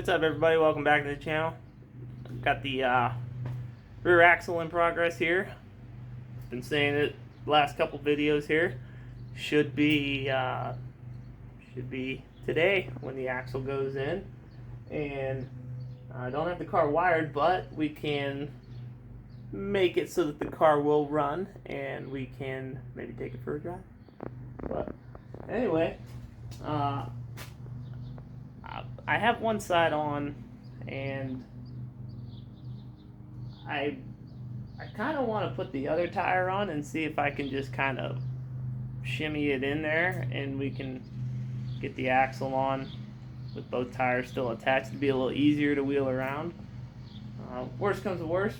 what's up everybody? Welcome back to the channel. Got the rear axle in progress here. Been saying it the last couple videos here. Should be today when the axle goes in. And I don't have the car wired, but we can make it so that the car will run and we can maybe take it for a drive. But anyway, I have one side on, and I kind of want to put the other tire on and see if I can just kind of shimmy it in there and we can get the axle on with both tires still attached to be a little easier to wheel around. Worst comes to worst,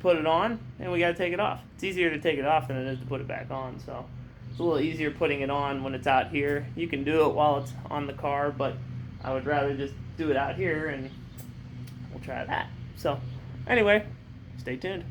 put it on and we got to take it off. It's easier to take it off than it is to put it back on, so it's a little easier putting it on when it's out here. You can do it while it's on the car, but I would rather just do it out here, and we'll try that. So anyway, stay tuned.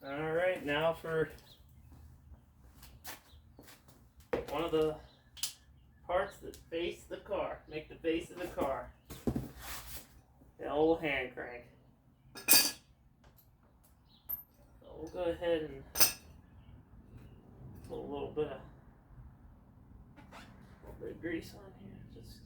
Alright, now for one of the parts that face the car, make the face of the car. The old hand crank. So we'll go ahead and put a little bit of grease on here. Just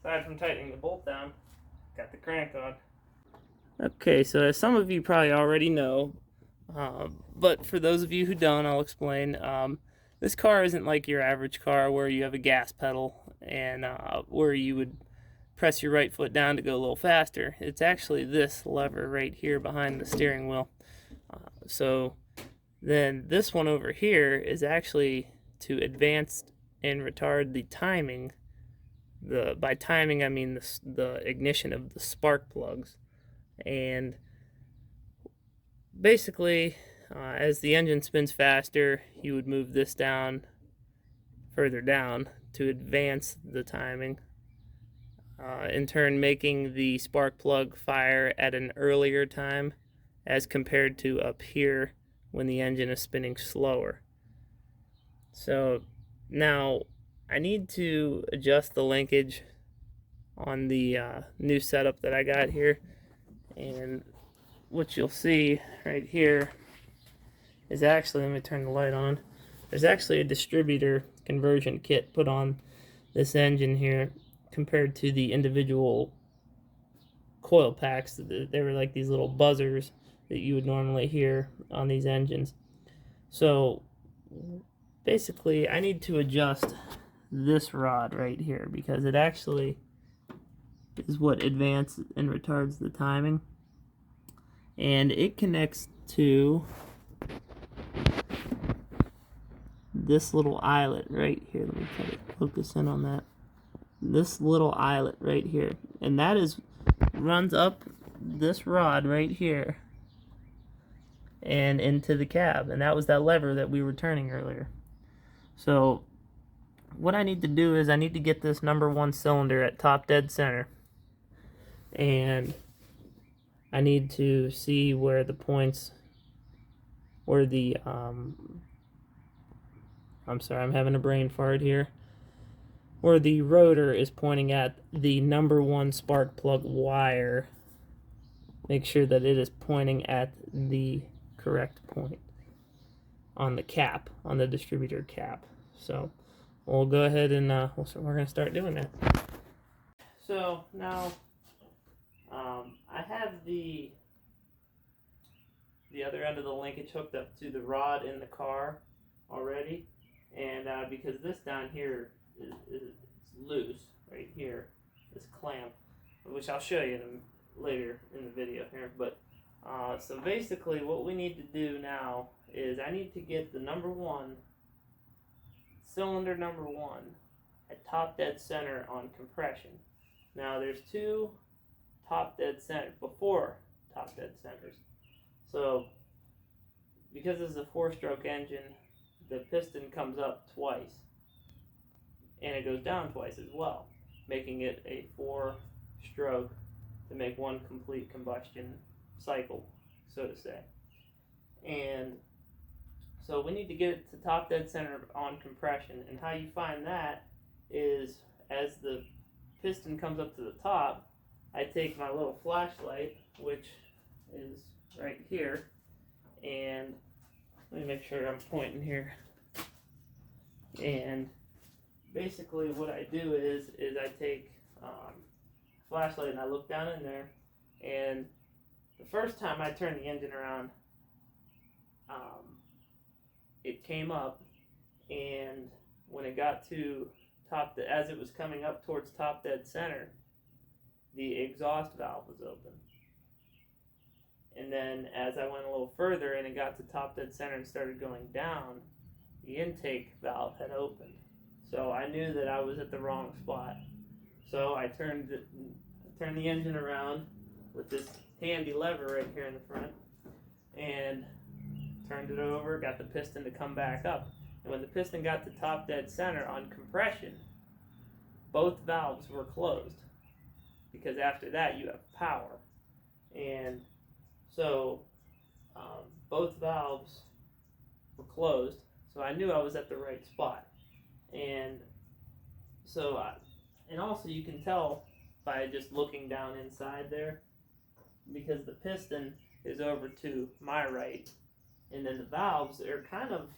aside from tightening the bolt down, got the crank on. Okay, so as some of you probably already know, but for those of you who don't, I'll explain. This car isn't like your average car where you have a gas pedal and where you would press your right foot down to go a little faster. It's actually this lever right here behind the steering wheel. So then this one over here is actually to advance and retard the timing. By timing, I mean the ignition of the spark plugs. And basically, as the engine spins faster, you would move this down, further down, to advance the timing. In turn, making the spark plug fire at an earlier time as compared to up here when the engine is spinning slower. So now I need to adjust the linkage on the new setup that I got here, and what you'll see right here is actually, let me turn the light on, there's actually a distributor conversion kit put on this engine here compared to the individual coil packs. They were like these little buzzers that you would normally hear on these engines. So basically I need to adjust this rod right here because it actually is what advances and retards the timing, and it connects to this little eyelet right here. Let me try to focus in on that. This little eyelet right here, and that runs up this rod right here and into the cab, and that was that lever that we were turning earlier. So what I need to do is I need to get this number 1 cylinder at top dead center, and I need to see where the points, where the I'm sorry, I'm having a brain fart here, where the rotor is pointing at the number 1 spark plug wire. Make sure that it is pointing at the correct point on the cap, on the distributor cap. So we'll go ahead and we're going to start doing that. So now I have the other end of the linkage hooked up to the rod in the car already, and because this down here is loose right here, this clamp, which I'll show you later in the video here. But so basically what we need to do now is I need to get the number 1 cylinder, number 1 at top dead center on compression. Now there's 2 top dead center before top dead centers. So because this is a 4-stroke engine, the piston comes up twice and it goes down twice as well, making it a 4-stroke to make 1 complete combustion cycle, so to say. And so we need to get it to top dead center on compression, and how you find that is as the piston comes up to the top, I take my little flashlight, which is right here, and let me make sure I'm pointing here. And basically what I do is I take flashlight and I look down in there, and the first time I turned the engine around, it came up, and when it got to as it was coming up towards top dead center, the exhaust valve was open. And then as I went a little further and it got to top dead center and started going down, the intake valve had opened. So I knew that I was at the wrong spot. So I turned the engine around with this handy lever right here in the front and turned it over, got the piston to come back up. And when the piston got to top dead center on compression, both valves were closed, because after that you have power. And so both valves were closed, so I knew I was at the right spot. And so and also you can tell by just looking down inside there, because the piston is over to my right, and then the valves are kind of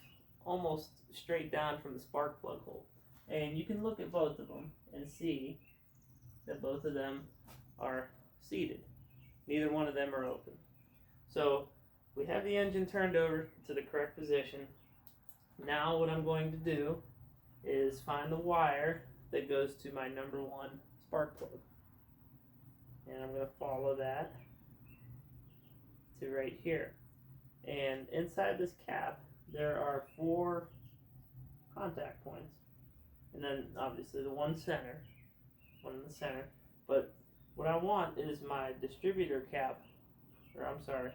almost straight down from the spark plug hole. And you can look at both of them and see that both of them are seated. Neither one of them are open. So we have the engine turned over to the correct position. Now what I'm going to do is find the wire that goes to my number 1 spark plug. And I'm going to follow that to right here. And inside this cap there are 4 contact points. And then obviously the one in the center. But what I want is my distributor cap, or I'm sorry,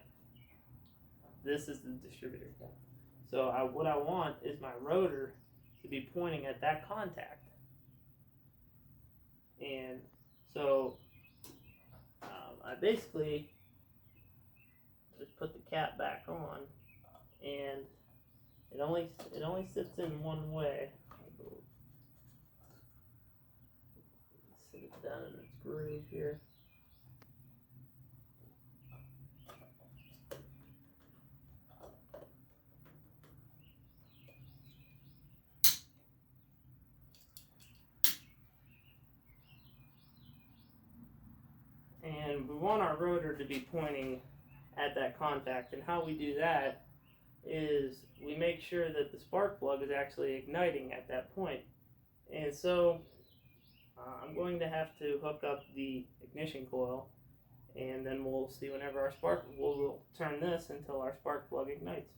this is the distributor cap. So what I want is my rotor to be pointing at that contact. And so I basically just put the cap back on, and it only sits in one way. Sit it down in its groove here. And and we want our rotor to be pointing at that contact. And how we do that is we make sure that the spark plug is actually igniting at that point. And so I'm going to have to hook up the ignition coil, and then we'll see whenever our we'll turn this until our spark plug ignites.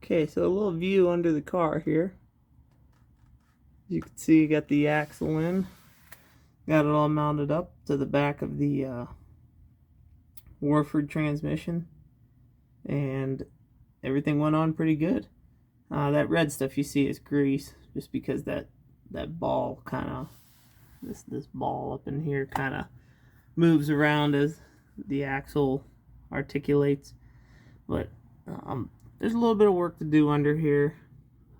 Okay, so a little view under the car here. As you can see, you got the axle in. Got it all mounted up to the back of the Warford transmission, and everything went on pretty good. That red stuff you see is grease, just because that ball kind of, this ball up in here kind of moves around as the axle articulates. But there's a little bit of work to do under here.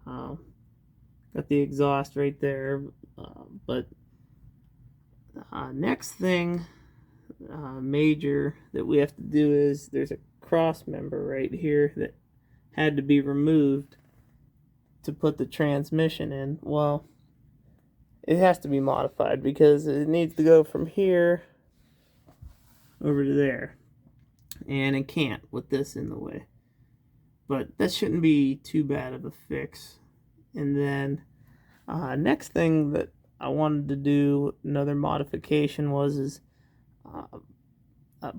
Got the exhaust right there, but next thing major that we have to do is there's a cross member right here that had to be removed to put the transmission in. Well, it has to be modified because it needs to go from here over to there, and it can't with this in the way. But that shouldn't be too bad of a fix. And then next thing that I wanted to do, another modification, is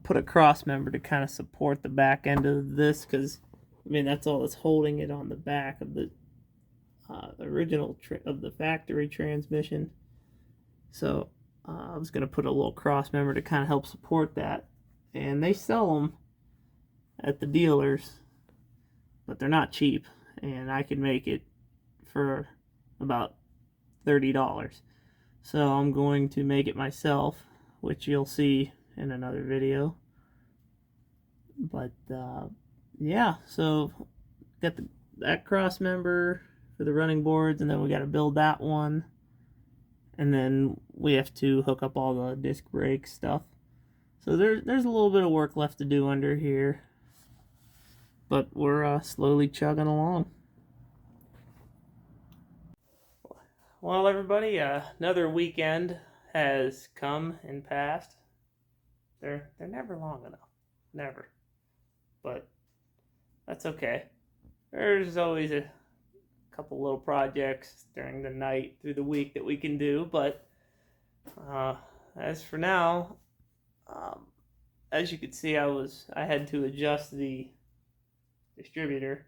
put a cross member to kind of support the back end of this, because I mean that's all that's holding it on the back of the original of the factory transmission. So I was going to put a little cross member to kind of help support that, and they sell them at the dealers, but they're not cheap, and I can make it for about $30. So I'm going to make it myself, which you'll see in another video. But yeah, so got that cross member for the running boards, and then we got to build that one, and then we have to hook up all the disc brake stuff. So there's a little bit of work left to do under here, but we're slowly chugging along. Well, everybody, another weekend has come and passed. They're never long enough, never. But that's okay. There's always a couple little projects during the night, through the week, that we can do. But as for now, as you can see, I had to adjust the distributor,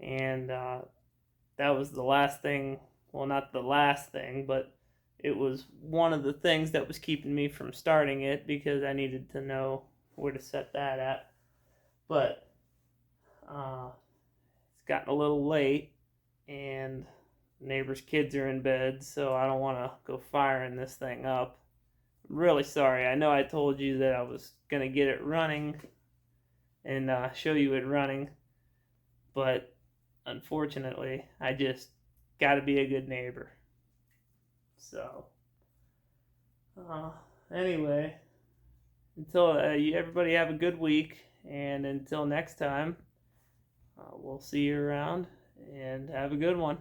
and that was the last thing. Well, not the last thing, but it was one of the things that was keeping me from starting it, because I needed to know where to set that at. But it's gotten a little late, and neighbors' kids are in bed, so I don't want to go firing this thing up. I'm really sorry. I know I told you that I was going to get it running and show you it running, but unfortunately, I just got to be a good neighbor. So, anyway, until everybody have a good week, and until next time, we'll see you around, and have a good one.